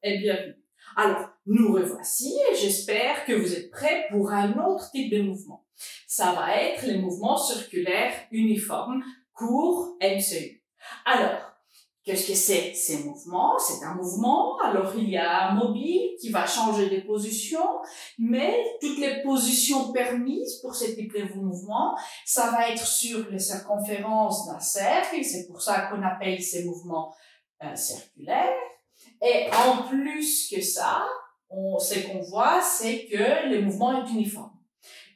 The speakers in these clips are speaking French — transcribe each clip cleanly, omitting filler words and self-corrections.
et bienvenue. Alors, nous revoici et j'espère que vous êtes prêts pour un autre type de mouvement. Ça va être les mouvements circulaires uniformes, courts, MCU. Alors, qu'est-ce que c'est ces mouvements? C'est un mouvement, alors il y a un mobile qui va changer de position, mais toutes les positions permises pour ce type de mouvement, ça va être sur les circonférences d'un cercle, c'est pour ça qu'on appelle ces mouvements circulaires. Et en plus que ça, ce qu'on voit, c'est que le mouvement est uniforme.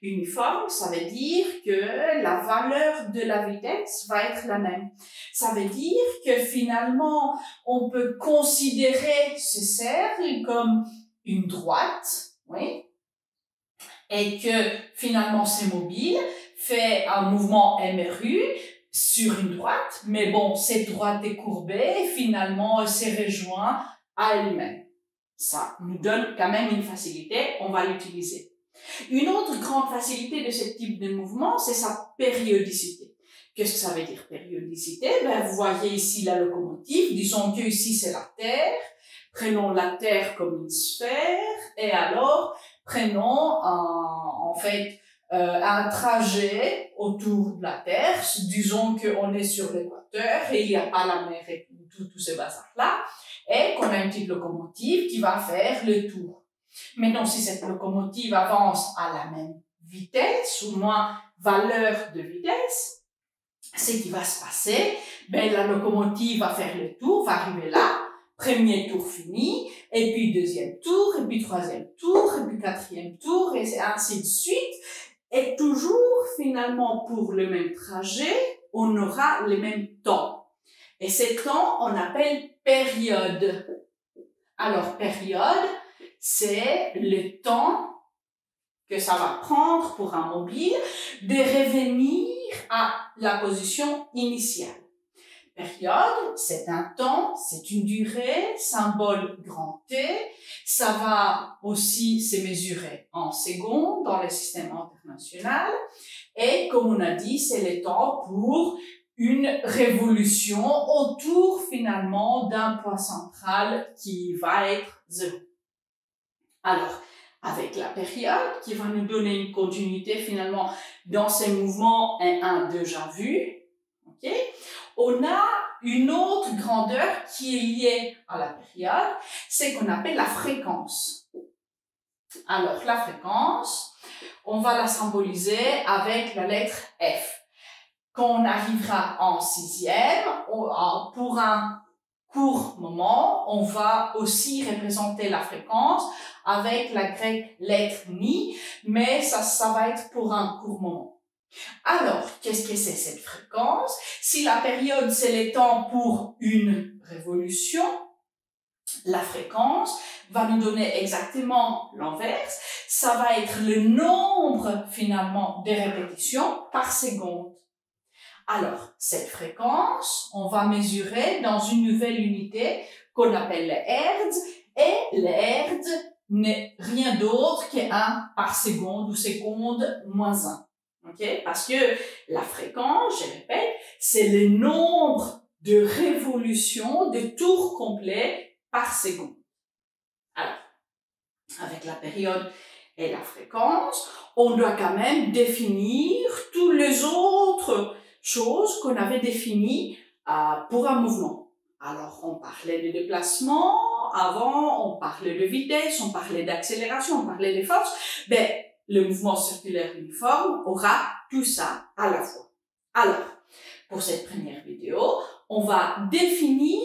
Uniforme, ça veut dire que la valeur de la vitesse va être la même. Ça veut dire que finalement, on peut considérer ce cercle comme une droite, oui, et que finalement c'est mobile, fait un mouvement MRU sur une droite, mais bon, cette droite est courbée et finalement elle s'est rejointe à elle-même. Ça nous donne quand même une facilité, on va l'utiliser. Une autre grande facilité de ce type de mouvement, c'est sa périodicité. Qu'est-ce que ça veut dire périodicité? Ben, vous voyez ici la locomotive, disons que ici c'est la Terre, prenons la Terre comme une sphère, et alors prenons un trajet autour de la Terre, disons qu'on est sur l'équateur et il n'y a pas la mer et tout ce bazar-là, et qu'on a une petite locomotive qui va faire le tour. Maintenant, si cette locomotive avance à la même vitesse, ou moins valeur de vitesse, ce qui va se passer, ben, la locomotive va faire le tour, va arriver là, premier tour fini, et puis deuxième tour, et puis troisième tour, et puis quatrième tour, et ainsi de suite. Et toujours, finalement, pour le même trajet, on aura le même temps. Et ce temps, on appelle période. Alors, période, c'est le temps que ça va prendre pour un mobile de revenir à la position initiale. Période, c'est un temps, c'est une durée, symbole grand T. Ça va aussi se mesurer en secondes dans le système international. Et comme on a dit, c'est le temps pour une révolution autour finalement d'un point central qui va être 0. Alors, avec la période qui va nous donner une continuité finalement dans ces mouvements 1 déjà vus, ok, on a une autre grandeur qui est liée à la période, c'est qu'on appelle la fréquence. Alors, la fréquence, on va la symboliser avec la lettre F. Quand on arrivera en 6e, pour un court moment, on va aussi représenter la fréquence avec la grecque lettre ni, mais ça va être pour un court moment. Alors, qu'est-ce que c'est cette fréquence? Si la période, c'est le temps pour une révolution, la fréquence va nous donner exactement l'inverse. Ça va être le nombre, finalement, de répétitions par seconde. Alors, cette fréquence, on va mesurer dans une nouvelle unité qu'on appelle le hertz, et le hertz n'est rien d'autre qu'un par seconde ou seconde moins 1. Okay? Parce que la fréquence, je répète, c'est le nombre de révolutions, de tours complets par seconde. Alors, avec la période et la fréquence, on doit quand même définir tous les autres choses qu'on avait définies pour un mouvement. Alors, on parlait de déplacement, avant, on parlait de vitesse, on parlait d'accélération, on parlait de force. Ben, le mouvement circulaire uniforme aura tout ça à la fois. Alors, pour cette première vidéo, on va définir,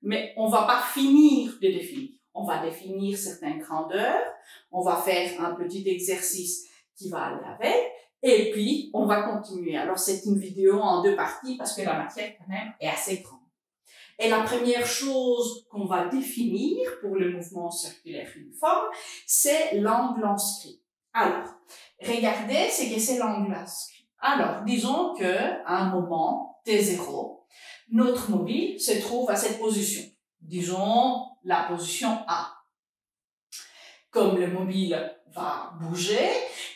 mais on va pas finir de définir. On va définir certaines grandeurs, on va faire un petit exercice qui va aller avec, et puis on va continuer. Alors c'est une vidéo en 2 parties parce que la matière quand même est assez grande. Et la première chose qu'on va définir pour le mouvement circulaire uniforme, c'est l'angle inscrit. Alors, regardez ce que c'est l'angle inscrit. Alors, disons que à un moment T0, notre mobile se trouve à cette position. Disons la position A. Comme le mobile va bouger,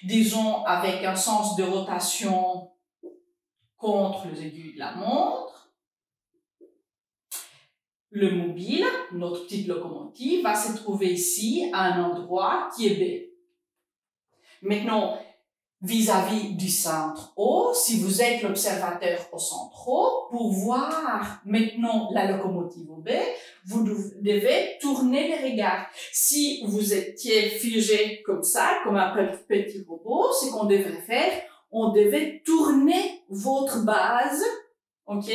disons avec un sens de rotation contre les aiguilles de la montre, le mobile, notre petite locomotive, va se trouver ici à un endroit qui est B. Maintenant, vis-à-vis du centre O, si vous êtes l'observateur au centre O, pour voir maintenant la locomotive au B, vous devez tourner les regards. Si vous étiez figé comme ça, comme un petit robot, ce qu'on devrait faire, on devait tourner votre base, ok,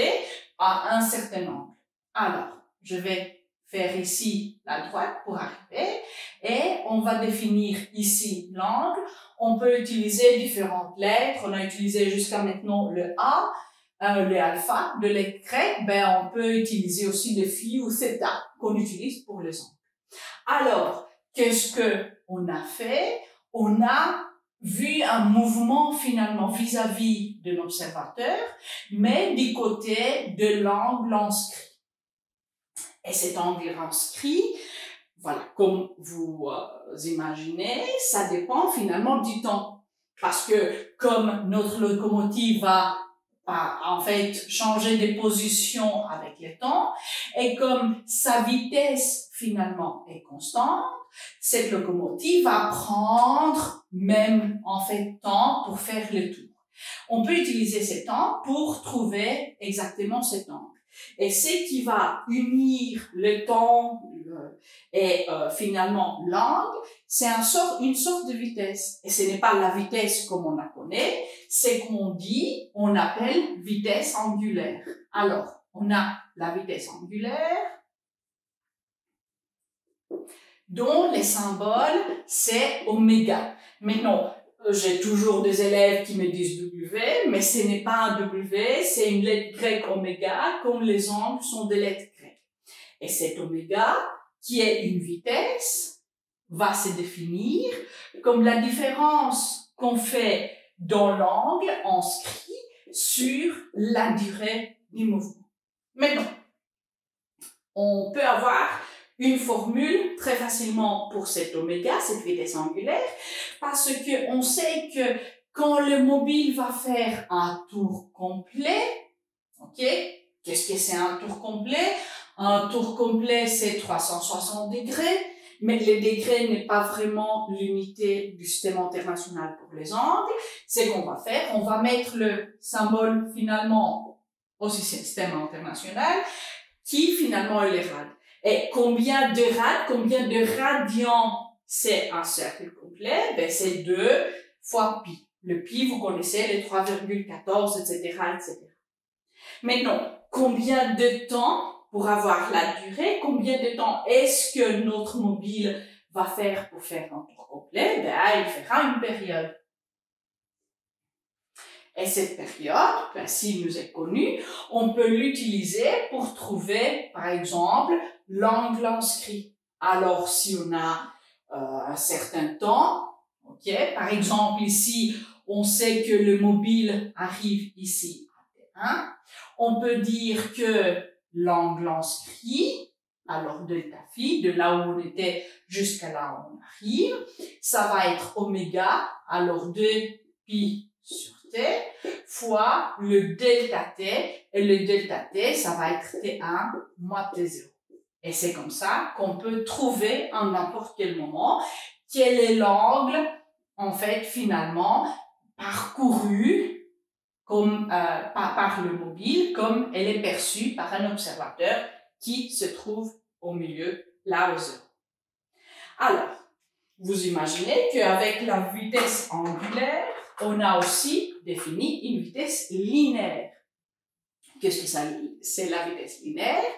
à un certain angle. Alors, je vais faire ici la droite pour arriver et on va définir ici l'angle. On peut utiliser différentes lettres. On a utilisé jusqu'à maintenant le A, le alpha, de lettres grecques. Ben, on peut utiliser aussi le phi ou θ qu'on utilise pour les angles. Alors, qu'est-ce que on a fait? On a vu un mouvement finalement vis-à-vis de l'observateur, mais du côté de l'angle inscrit. Et cet angle inscrit, voilà, comme vous imaginez, ça dépend finalement du temps. Parce que comme notre locomotive va en fait changer de position avec le temps, et comme sa vitesse finalement est constante, cette locomotive va prendre même en fait temps pour faire le tour. On peut utiliser ce temps pour trouver exactement cet angle. Et ce qui va unir le temps et finalement l'angle, c'est une sorte de vitesse. Et ce n'est pas la vitesse comme on la connaît, c'est on appelle vitesse angulaire. Alors, on a la vitesse angulaire, dont les symboles, c'est oméga. Maintenant, j'ai toujours des élèves qui me disent W, mais ce n'est pas un W, c'est une lettre grecque oméga, comme les angles sont des lettres grecques. Et cet oméga, qui est une vitesse, va se définir comme la différence qu'on fait dans l'angle inscrit sur la durée du mouvement. Maintenant, on peut avoir une formule très facilement pour cet oméga, cette vitesse angulaire, parce que on sait que quand le mobile va faire un tour complet, ok, qu'est-ce que c'est un tour complet? Un tour complet, c'est 360 degrés, mais le degré n'est pas vraiment l'unité du système international pour les angles. C'est qu'on va faire, on va mettre le symbole finalement au système international, qui finalement est les rad. Et combien de radians c'est un cercle complet? Ben, c'est 2 fois pi. Le pi, vous connaissez les 3,14, etc., etc. Maintenant, combien de temps, pour avoir la durée, combien de temps est-ce que notre mobile va faire pour faire un tour complet? Ben, il fera une période. Et cette période, ben, s'il nous est connu, on peut l'utiliser pour trouver, par exemple, l'angle inscrit. Alors, si on a un certain temps, ok, par exemple ici, on sait que le mobile arrive ici à T1, on peut dire que l'angle inscrit, alors delta phi, de là où on était jusqu'à là où on arrive, ça va être oméga, alors 2 pi sur T, fois le delta T, et le delta T, ça va être T1 moins T0. Et c'est comme ça qu'on peut trouver à n'importe quel moment quel est l'angle, en fait, finalement, parcouru comme, par le mobile, comme elle est perçue par un observateur qui se trouve au milieu, là au 0. Alors, vous imaginez qu'avec la vitesse angulaire, on a aussi défini une vitesse linéaire. Qu'est-ce que c'est la vitesse linéaire?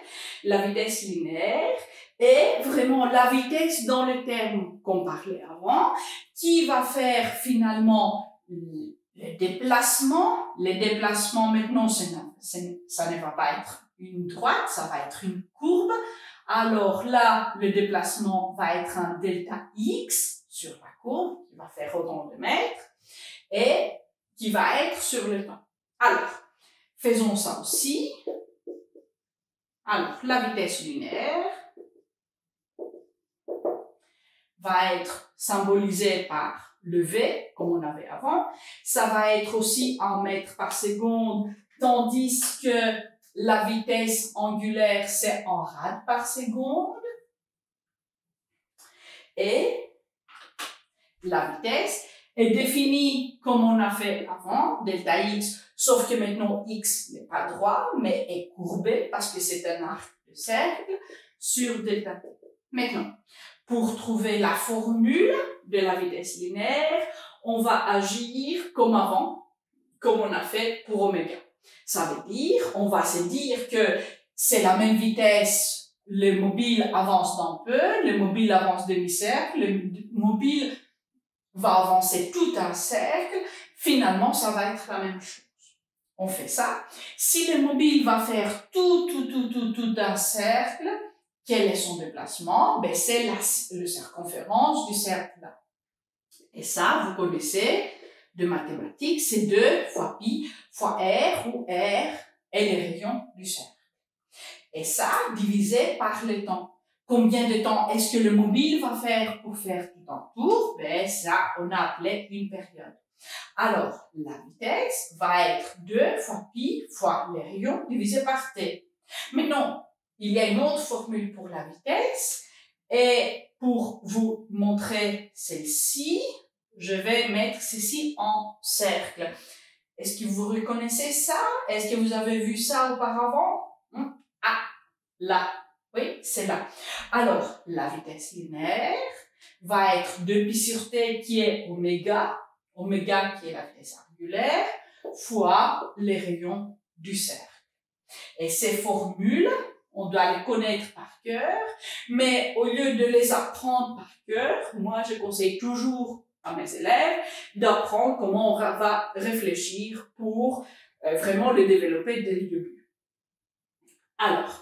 La vitesse linéaire est vraiment la vitesse dans le terme qu'on parlait avant, qui va faire finalement les déplacements. Les déplacements maintenant, ça ne va pas être une droite, ça va être une courbe. Alors là, le déplacement va être un delta x sur la courbe, qui va faire autant de mètres, et qui va être sur le temps. Alors, faisons ça aussi. Alors, la vitesse linéaire va être symbolisée par le V, comme on avait avant. Ça va être aussi en mètres par seconde, tandis que La vitesse angulaire, c'est en rad par seconde. Et la vitesse est définie comme on a fait avant, delta x, sauf que maintenant x n'est pas droit, mais est courbé parce que c'est un arc de cercle sur delta t. Maintenant, pour trouver la formule de la vitesse linéaire, on va agir comme avant, comme on a fait pour oméga. Ça veut dire, on va se dire que c'est la même vitesse, le mobile avance d'un peu, le mobile avance demi-cercle, le mobile va avancer tout un cercle, finalement ça va être la même chose. On fait ça. Si le mobile va faire tout un cercle, quel est son déplacement? Ben, c'est la circonférence du cercle là. Et ça, vous connaissez de mathématiques, c'est 2 fois pi fois r, où r est les rayons du cercle. Et ça, divisé par le temps. Combien de temps est-ce que le mobile va faire pour faire tout un tour? Ben, ça, on a appelé une période. Alors, la vitesse va être 2 fois pi fois les rayons divisé par t. Maintenant, il y a une autre formule pour la vitesse. Et pour vous montrer celle-ci, je vais mettre ceci en cercle. Est-ce que vous reconnaissez ça? Est-ce que vous avez vu ça auparavant? Ah, là. Oui, c'est là. Alors, la vitesse linéaire va être 2pi sur t qui est oméga, oméga qui est la vitesse angulaire, fois les rayons du cercle. Et ces formules, on doit les connaître par cœur, mais au lieu de les apprendre par cœur, moi je conseille toujours à mes élèves d'apprendre comment on va réfléchir pour vraiment le développer dès le début. Alors,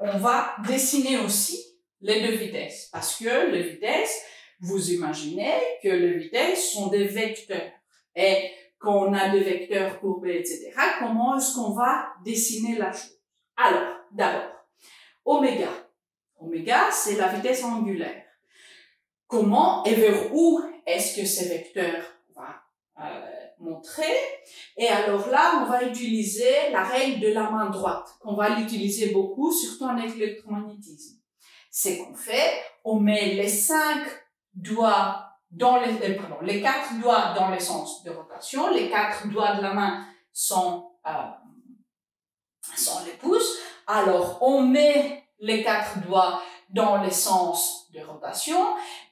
on va dessiner aussi les deux vitesses, parce que les vitesses, vous imaginez que les vitesses sont des vecteurs. Et quand on a des vecteurs courbés, etc., comment est-ce qu'on va dessiner la chose? Alors, d'abord, oméga. Oméga, c'est la vitesse angulaire. Comment et vers où est-ce que ces vecteurs vont montrer? Et alors là, on va utiliser la règle de la main droite, qu'on va l'utiliser beaucoup, surtout en électromagnétisme. C'est qu'on fait, on met les 5 doigts dans les 4 doigts dans le sens de rotation, les 4 doigts de la main sont les pouces. Alors, on met les 4 doigts dans le sens de rotation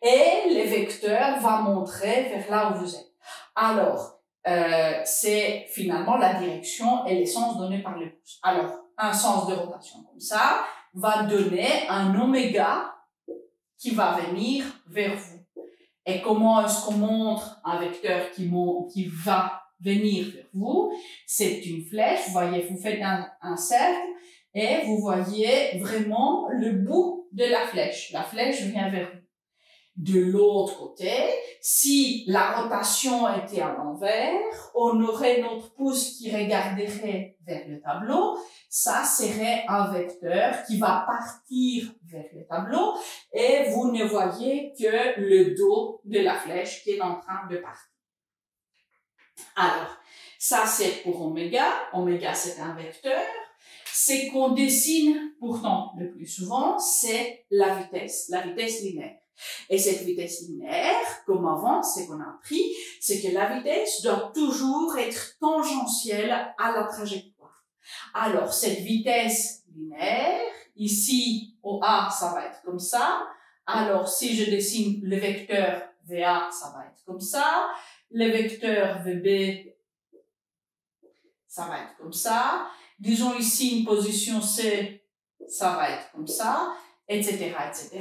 et le vecteur va montrer vers là où vous êtes. Alors, c'est finalement la direction et les sens donnés par les pouces. Alors, un sens de rotation comme ça va donner un oméga qui va venir vers vous. Et comment est-ce qu'on montre un vecteur qui va venir vers vous? C'est une flèche. Vous voyez, vous faites un cercle et vous voyez vraiment le bout de la flèche. La flèche vient vers vous. De l'autre côté, si la rotation était à l'envers, on aurait notre pouce qui regarderait vers le tableau. Ça serait un vecteur qui va partir vers le tableau et vous ne voyez que le dos de la flèche qui est en train de partir. Alors, ça c'est pour oméga. Oméga c'est un vecteur. Ce qu'on dessine pourtant le plus souvent, c'est la vitesse linéaire. Et cette vitesse linéaire, comme avant, ce qu'on a appris, c'est que la vitesse doit toujours être tangentielle à la trajectoire. Alors, cette vitesse linéaire, ici, au A, ça va être comme ça. Alors, si je dessine le vecteur VA, ça va être comme ça. Le vecteur VB, ça va être comme ça. Disons ici une position C, ça va être comme ça. Etc., etc.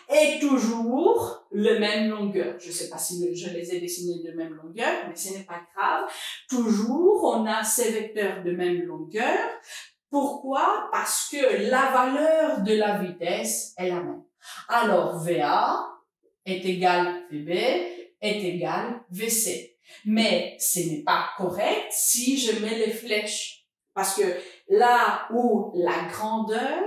Et toujours le même longueur. Je ne sais pas si je les ai dessinés de même longueur, mais ce n'est pas grave. Toujours, on a ces vecteurs de même longueur. Pourquoi? Parce que la valeur de la vitesse est la même. Alors, VA est égal VB est égal VC. Mais ce n'est pas correct si je mets les flèches. Parce que là où la grandeur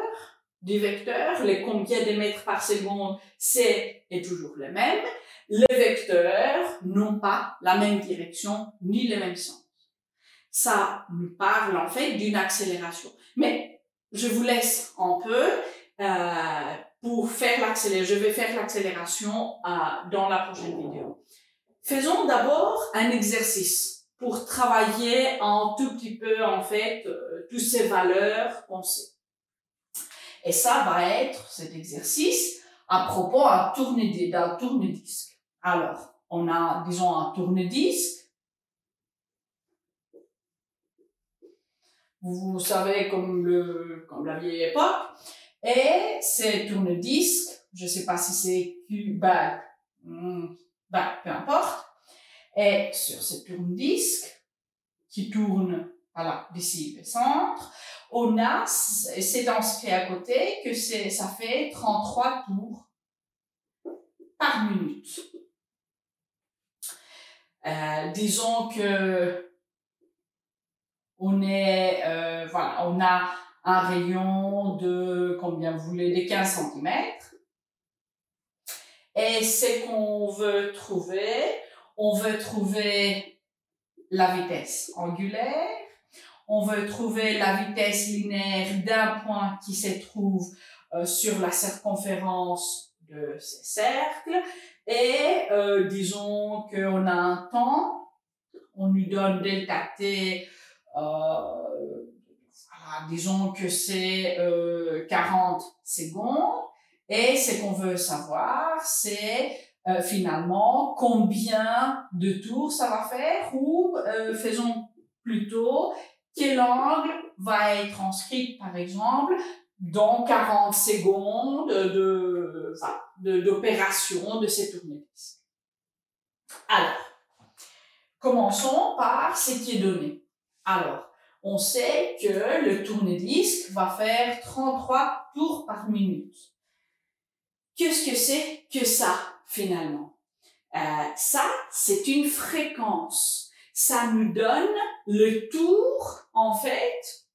du vecteur, les combien de mètres par seconde, c'est est toujours le même. Les vecteurs n'ont pas la même direction ni le même sens. Ça nous parle en fait d'une accélération. Mais je vous laisse un peu pour faire l'accélération. Je vais faire l'accélération dans la prochaine vidéo. Faisons d'abord un exercice pour travailler un tout petit peu en fait toutes ces valeurs qu'on sait. Et ça va être cet exercice à propos d'un tourne-disque. Alors, on a, disons, un tourne-disque. Vous savez, comme la vieille époque. Et ces tourne-disques, je ne sais pas si c'est peu importe. Et sur ce tourne-disque, qui tourne, voilà, d'ici le centre, on a, c'est inscrit à côté que ça fait 33 tours par minute. Disons que on a un rayon de, combien vous voulez, de 15 cm. Et c'est qu'on veut trouver, on veut trouver la vitesse angulaire, on veut trouver la vitesse linéaire d'un point qui se trouve sur la circonférence de ces cercles. Et disons qu'on a un temps, on lui donne delta t, disons que c'est 40 secondes. Et ce qu'on veut savoir, c'est finalement combien de tours ça va faire, ou faisons plutôt quel angle va être inscrit, par exemple, dans 40 secondes d'opération de ces tourne-disques. Alors, commençons par ce qui est donné. Alors, on sait que le tourne-disque va faire 33 tours par minute. Qu'est-ce que c'est que ça, finalement? Ça, c'est une fréquence. Ça nous donne le tour, en fait,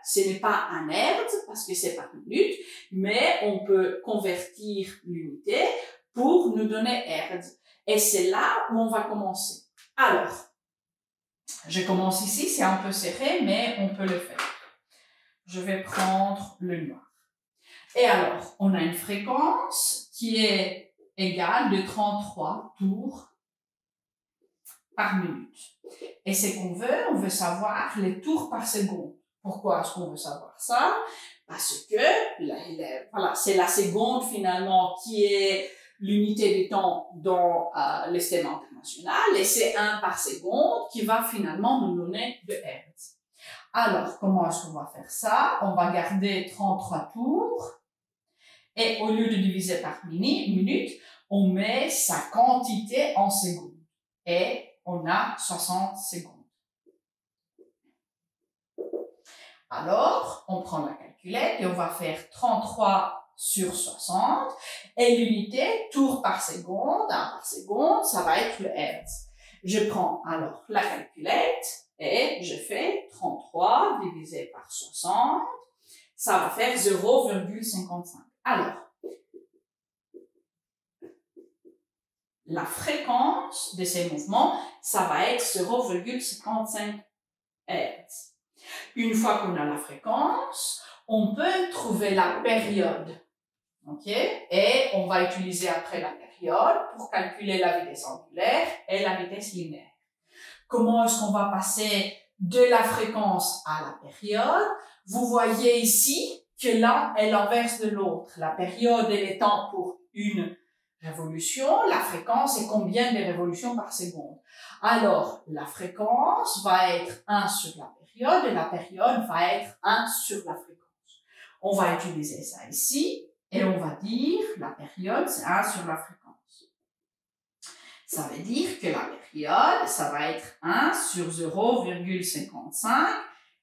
ce n'est pas un hertz, parce que c'est par minute, mais on peut convertir l'unité pour nous donner hertz. Et c'est là où on va commencer. Alors, je commence ici, c'est un peu serré, mais on peut le faire. Je vais prendre le noir. Et alors, on a une fréquence qui est égale de 33 tours par minute. Et c'est qu'on veut, on veut savoir les tours par seconde. Pourquoi est-ce qu'on veut savoir ça? Parce que voilà, c'est la seconde finalement qui est l'unité de temps dans le système international, et c'est 1 par seconde qui va finalement nous donner de hertz. Alors, comment est-ce qu'on va faire ça? On va garder 33 tours. Et au lieu de diviser par minute, on met sa quantité en secondes. Et on a 60 secondes. Alors, on prend la calculette et on va faire 33 sur 60. Et l'unité, tour par seconde, 1 par seconde, ça va être le hertz. Je prends alors la calculette et je fais 33 divisé par 60. Ça va faire 0,55. Alors, la fréquence de ces mouvements, ça va être 0,55 Hz. Une fois qu'on a la fréquence, on peut trouver la période. Ok? Et on va utiliser après la période pour calculer la vitesse angulaire et la vitesse linéaire. Comment est-ce qu'on va passer de la fréquence à la période? Vous voyez ici que l'un est l'inverse de l'autre. La période, elle est temps pour une révolution. La fréquence est combien de révolutions par seconde? Alors, la fréquence va être 1 sur la période et la période va être 1 sur la fréquence. On va utiliser ça ici et on va dire la période, c'est 1 sur la fréquence. Ça veut dire que la période, ça va être 1 sur 0,55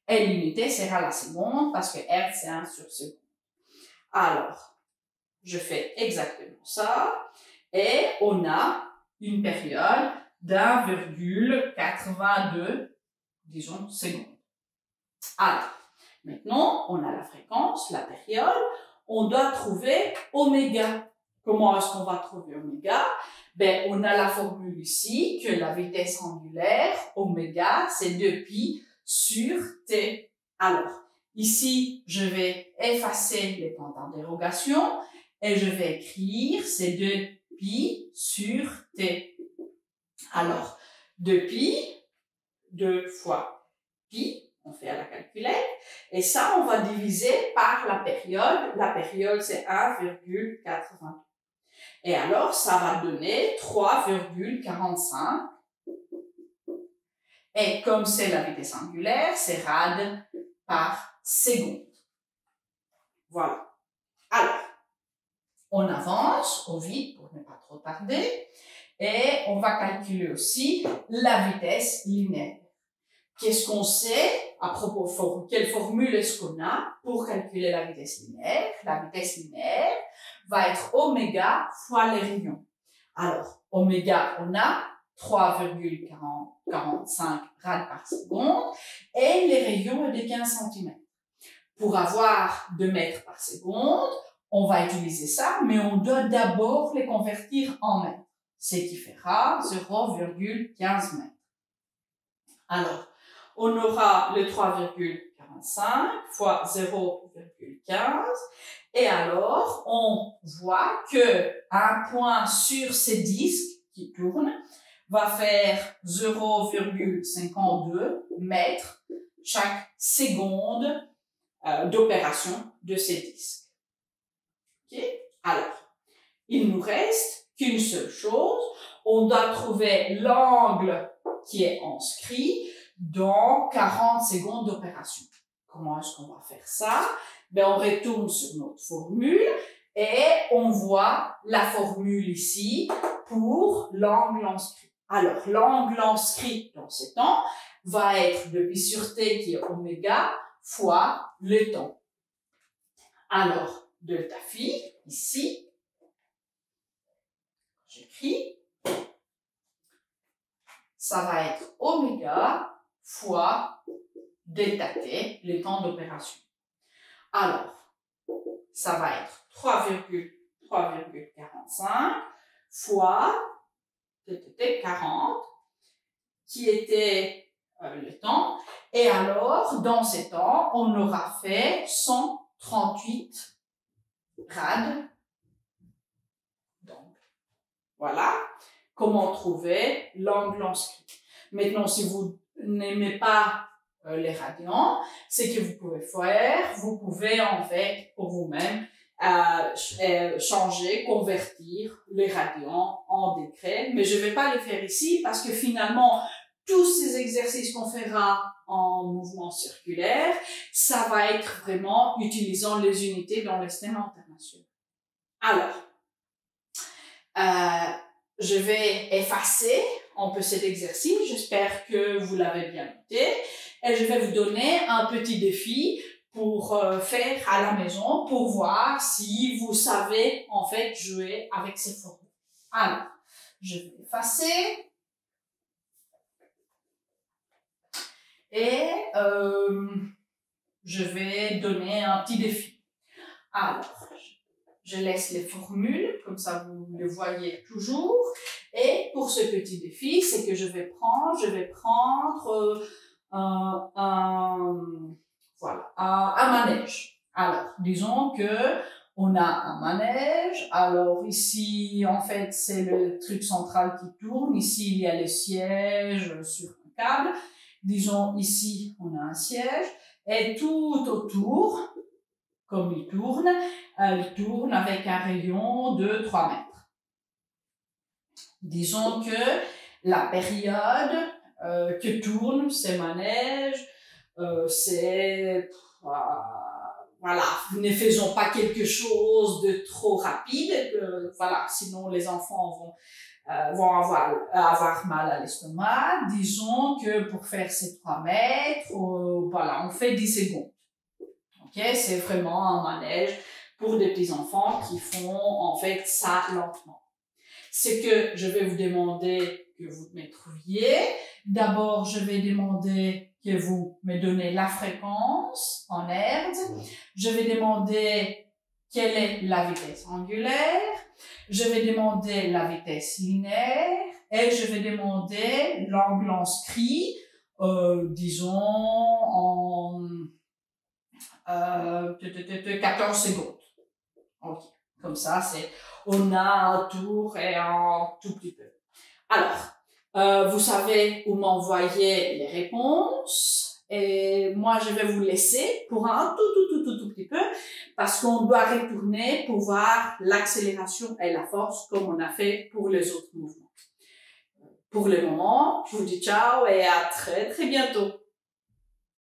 et l'unité sera la seconde parce que Hertz c'est 1 sur seconde. Alors, je fais exactement ça et on a une période d'1,82, disons, secondes. Alors, maintenant, on a la fréquence, la période, on doit trouver oméga. Comment est-ce qu'on va trouver oméga? On a la formule ici que la vitesse angulaire, oméga, c'est 2pi sur t. Alors, ici, je vais effacer les points d'interrogation et je vais écrire ces 2 pi sur t. Alors, 2 pi, 2 fois pi, on fait à la calculette, et ça, on va diviser par la période. La période, c'est 1,80. Et alors, ça va donner 3,45. Et comme c'est la vitesse angulaire, c'est rad par seconde. Voilà. Alors, on avance au vite pour ne pas trop tarder. Et on va calculer aussi la vitesse linéaire. Qu'est-ce qu'on sait à propos, quelle formule est-ce qu'on a pour calculer la vitesse linéaire? La vitesse linéaire va être oméga fois les rayons. Alors, oméga, on a 3,45 rad par seconde et les rayons est de 15 cm. Pour avoir 2 mètres par seconde, on va utiliser ça, mais on doit d'abord les convertir en mètres, ce qui fera 0,15 mètres. Alors, on aura le 3,45 fois 0,15 et alors on voit que un point sur ces disques qui tournent va faire 0,52 mètres chaque seconde d'opération de ces disques. Okay? Alors, il nous reste qu'une seule chose, on doit trouver l'angle qui est inscrit dans 40 secondes d'opération. Comment est-ce qu'on va faire ça? Ben, on retourne sur notre formule et on voit la formule ici pour l'angle inscrit. Alors, l'angle inscrit dans ce temps va être de pi sur t qui est oméga fois le temps. Alors, delta phi, ici, j'écris, ça va être oméga fois delta t, le temps d'opération. Alors, ça va être 3,45 fois 40, qui était le temps. Et alors, dans ces temps, on aura fait 138 rad. Donc, voilà comment trouver l'angle inscrit. Maintenant, si vous n'aimez pas les radians, c'est que vous pouvez en fait pour vous-même changer, convertir les radians en degrés, mais je vais pas le faire ici parce que finalement tous ces exercices qu'on fera en mouvement circulaire, ça va être vraiment utilisant les unités dans les systèmes internationaux. Alors, je vais effacer un peu cet exercice, j'espère que vous l'avez bien noté, et je vais vous donner un petit défi pour faire à la maison, pour voir si vous savez en fait jouer avec ces formules. Alors, je vais effacer, et je vais donner un petit défi. Alors, je laisse les formules, comme ça vous les voyez toujours. Et pour ce petit défi, c'est que je vais prendre un manège. Alors, disons que on a un manège. Alors ici, en fait, c'est le truc central qui tourne. Ici, il y a les sièges sur un câble. Disons, ici, on a un siège. Et tout autour, comme il tourne avec un rayon de 3 mètres. Disons que la période que tournent ces manèges, c'est... voilà, ne faisons pas quelque chose de trop rapide, voilà, sinon les enfants vont avoir mal à l'estomac. Disons que pour faire ces 3 mètres, voilà, on fait 10 secondes. Ok, c'est vraiment un manège pour des petits enfants qui font en fait ça lentement. Ce que je vais vous demander que vous me trouviez, d'abord je vais demander que vous me donnez la fréquence en hertz, je vais demander quelle est la vitesse angulaire, je vais demander la vitesse linéaire et je vais demander l'angle inscrit disons en 14 secondes. Ok. Comme ça, on a un tour et un tout petit peu. Alors, vous savez où m'envoyer les réponses. Et moi, je vais vous laisser pour un tout petit peu parce qu'on doit retourner pour voir l'accélération et la force comme on a fait pour les autres mouvements. Pour le moment, je vous dis ciao et à très bientôt.